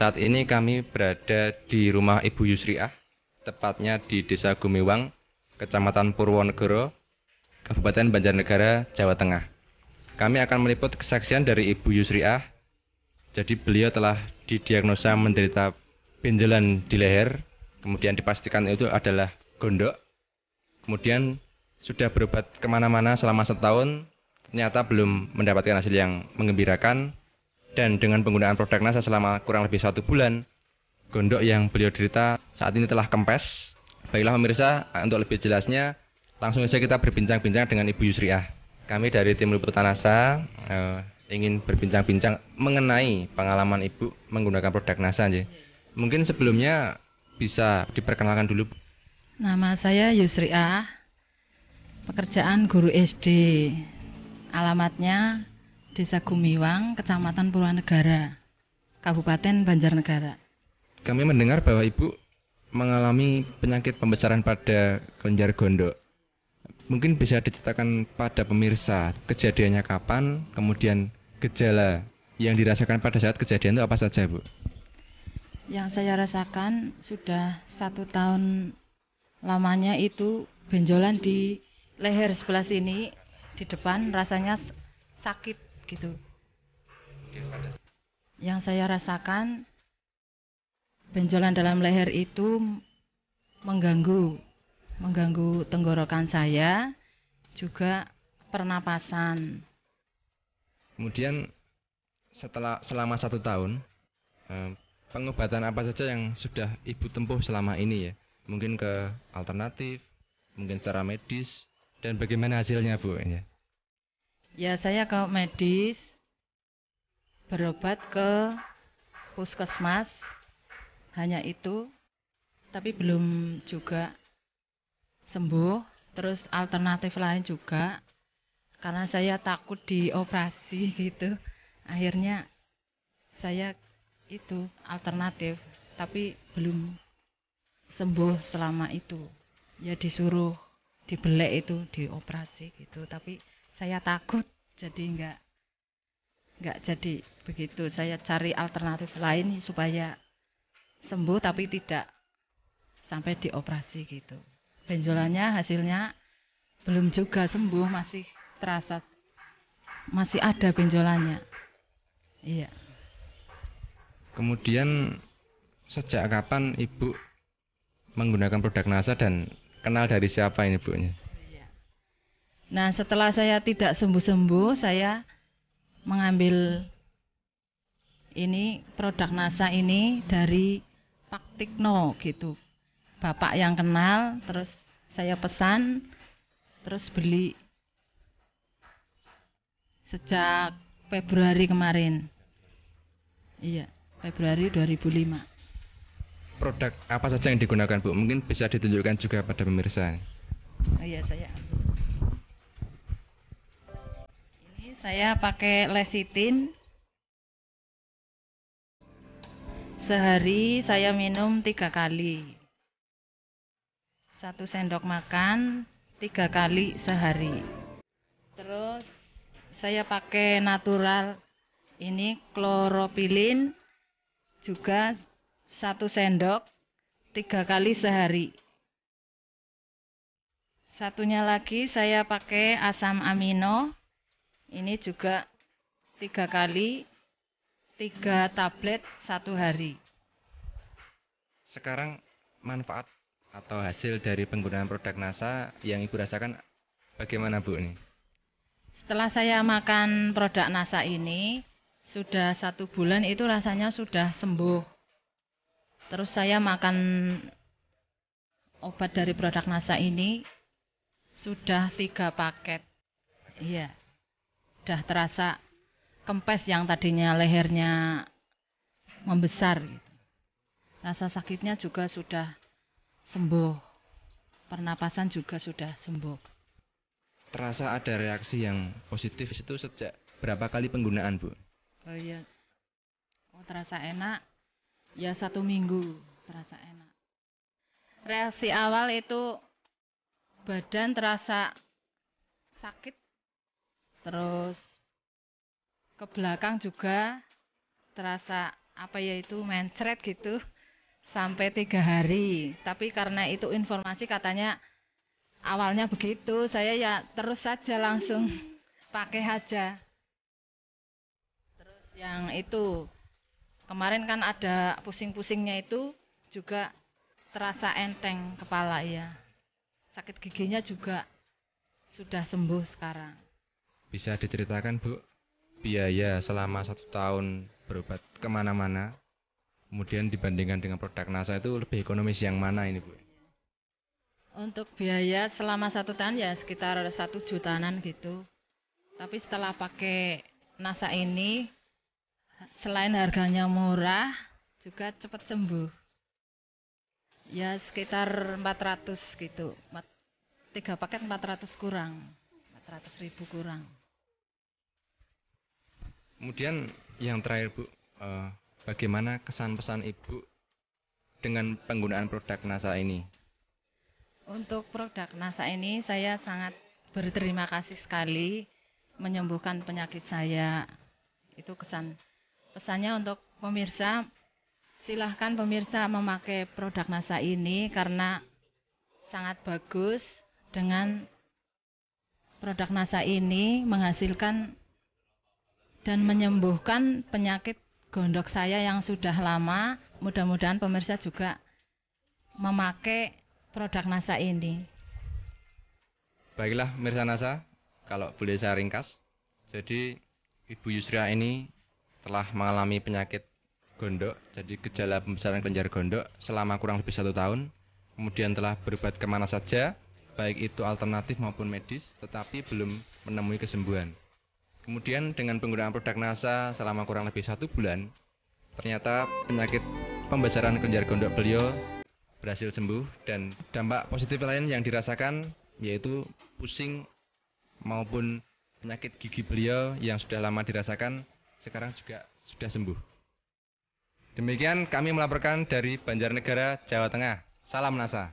Saat ini kami berada di rumah Ibu Yusriah, tepatnya di Desa Gumiwang, Kecamatan Purwonegoro, Kabupaten Banjarnegara, Jawa Tengah. Kami akan meliput kesaksian dari Ibu Yusriah. Jadi beliau telah didiagnosa menderita benjolan di leher, kemudian dipastikan itu adalah gondok. Kemudian sudah berobat kemana-mana selama setahun, ternyata belum mendapatkan hasil yang menggembirakan. Dan dengan penggunaan produk NASA selama kurang lebih 1 bulan, gondok yang beliau derita saat ini telah kempes. Baiklah pemirsa, untuk lebih jelasnya, langsung saja kita berbincang-bincang dengan Ibu Yusriah. Kami dari tim liputan NASA ingin berbincang-bincang mengenai pengalaman Ibu menggunakan produk NASA. Mungkin sebelumnya bisa diperkenalkan dulu. Nama saya Yusriah, pekerjaan guru SD. Alamatnya Desa Gumiwang, Kecamatan Purwonegara, Kabupaten Banjarnegara. Kami mendengar bahwa Ibu mengalami penyakit pembesaran pada kelenjar gondok. Mungkin bisa diceritakan pada pemirsa kejadiannya kapan, kemudian gejala yang dirasakan pada saat kejadian itu apa saja, Bu? Yang saya rasakan sudah 1 tahun lamanya itu benjolan di leher sebelah sini, di depan rasanya sakit gitu. Yang saya rasakan benjolan dalam leher itu mengganggu tenggorokan saya, juga pernapasan. Kemudian selama 1 tahun, pengobatan apa saja yang sudah Ibu tempuh selama ini ya? Mungkin ke alternatif, mungkin secara medis, dan bagaimana hasilnya, Bu? Ya, saya ke medis, berobat ke puskesmas, hanya itu, tapi belum juga sembuh. Terus alternatif lain juga, karena saya takut dioperasi gitu. Akhirnya saya itu alternatif, tapi belum sembuh selama itu. Ya disuruh dibelek itu, dioperasi gitu. Tapi saya takut, jadi nggak jadi begitu. Saya cari alternatif lain supaya sembuh tapi tidak sampai dioperasi gitu. Benjolannya hasilnya belum juga sembuh, masih terasa, masih ada benjolannya. Iya. Kemudian sejak kapan Ibu menggunakan produk NASA dan kenal dari siapa ini, Bu? Nah, setelah saya tidak sembuh-sembuh, saya mengambil ini produk NASA ini dari Pak Tikno gitu. Bapak yang kenal, terus saya pesan, terus beli sejak Februari kemarin. Iya, Februari 2005. Produk apa saja yang digunakan, Bu? Mungkin bisa ditunjukkan juga pada pemirsa. Oh iya, saya ambil. Ini saya pakai lecithin. Sehari saya minum 3 kali. 1 sendok makan 3 kali sehari. Terus saya pakai natural ini kloropilin juga 1 sendok 3 kali sehari. Satunya lagi saya pakai asam amino, ini juga 3 kali, 3 tablet 1 hari. Sekarang manfaat atau hasil dari penggunaan produk NASA yang Ibu rasakan bagaimana, Bu? Setelah saya makan produk NASA ini, sudah 1 bulan itu rasanya sudah sembuh. Terus saya makan obat dari produk NASA ini sudah 3 paket. Iya, sudah terasa kempes yang tadinya lehernya membesar. Rasa sakitnya juga sudah sembuh. Pernapasan juga sudah sembuh. Terasa ada reaksi yang positif itu sejak berapa kali penggunaan, Bu? Oh iya, oh terasa enak. Ya 1 minggu terasa enak. Reaksi awal itu badan terasa sakit, terus ke belakang juga terasa apa ya itu mencret gitu sampai 3 hari. Tapi karena itu informasi katanya awalnya begitu, saya ya terus saja langsung pakai aja. Terus yang itu kemarin kan ada pusing-pusingnya itu juga terasa enteng kepala ya. Sakit giginya juga sudah sembuh sekarang. Bisa diceritakan Bu, biaya selama 1 tahun berobat kemana-mana, kemudian dibandingkan dengan produk NASA itu lebih ekonomis yang mana ini Bu? Untuk biaya selama 1 tahun ya sekitar 1 jutaan gitu. Tapi setelah pakai NASA ini, selain harganya murah, juga cepat sembuh. Ya sekitar 400 gitu. 3 paket 400 kurang. 400.000 kurang. Kemudian yang terakhir Bu, bagaimana kesan pesan Ibu dengan penggunaan produk NASA ini? Untuk produk NASA ini saya sangat berterima kasih sekali menyembuhkan penyakit saya. Itu kesan pesannya untuk pemirsa, silahkan pemirsa memakai produk NASA ini karena sangat bagus. Dengan produk NASA ini menghasilkan dan menyembuhkan penyakit gondok saya yang sudah lama. Mudah-mudahan pemirsa juga memakai produk NASA ini. Baiklah Mirsa NASA, kalau boleh saya ringkas, jadi Ibu Yusriah ini telah mengalami penyakit gondok, jadi gejala pembesaran kelenjar gondok selama kurang lebih 1 tahun, kemudian telah berobat kemana saja, baik itu alternatif maupun medis, tetapi belum menemui kesembuhan. Kemudian dengan penggunaan produk NASA selama kurang lebih 1 bulan, ternyata penyakit pembesaran kelenjar gondok beliau berhasil sembuh dan dampak positif lain yang dirasakan yaitu pusing maupun penyakit gigi beliau yang sudah lama dirasakan sekarang juga sudah sembuh. Demikian kami melaporkan dari Banjarnegara, Jawa Tengah. Salam NASA.